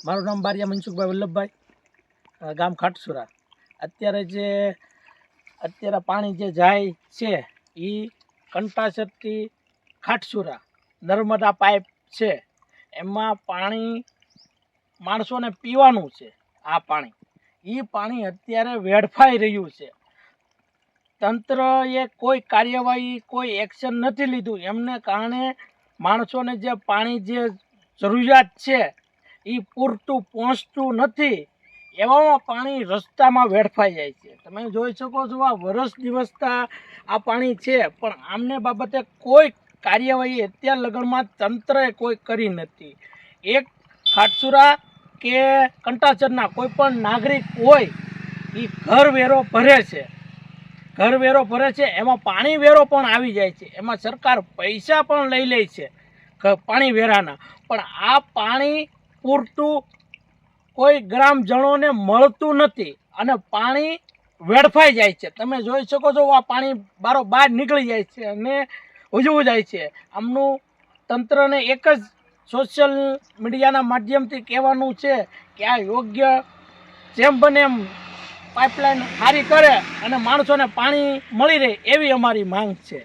મારું નામ બારિયા મનસુખભાઈ વલ્લભભાઈ, ગામ ખાટસુરા. અત્યારે પાણી જે જાય છે એ કંટાસરથી ખાટસુરા નર્મદા પાઇપ છે, એમાં પાણી માણસોને પીવાનું છે. આ પાણી અત્યારે વેડફાઈ રહ્યું છે. તંત્રએ કોઈ કાર્યવાહી, કોઈ એક્શન નથી લીધું. એમને કારણે માણસોને જે પાણી જે જરૂરિયાત છે એ પૂરતું પહોંચતું નથી. એવામાં પાણી રસ્તામાં વેડફાઈ જાય છે. તમે જોઈ શકો છો, આ વર્ષ દિવસતા આ પાણી છે, પણ આમને બાબતે કોઈ કાર્યવાહી અત્યાર લગનમાં તંત્રએ કોઈ કરી નથી. એક ખાટસુરા કે કંટાસરના કોઈ પણ નાગરિક હોય એ ઘર વેરો ભરે છે, એમાં પાણી વેરો પણ આવી જાય છે. એમાં સરકાર પૈસા પણ લઈ લે છે પાણી વેરાના, પણ આ પાણી પૂરતું કોઈ ગ્રામજનોને મળતું નથી અને પાણી વેડફાઈ જાય છે. તમે જોઈ શકો છો, આ પાણી બહાર નીકળી જાય છે અને ઉજવું જાય છે. આમનું તંત્રને એક જ સોશિયલ મીડિયાના માધ્યમથી કહેવાનું છે કે આ યોગ્ય જેમ બને એમ પાઇપલાઇન સારી કરે અને માણસોને પાણી મળી રહે એવી અમારી માંગ છે.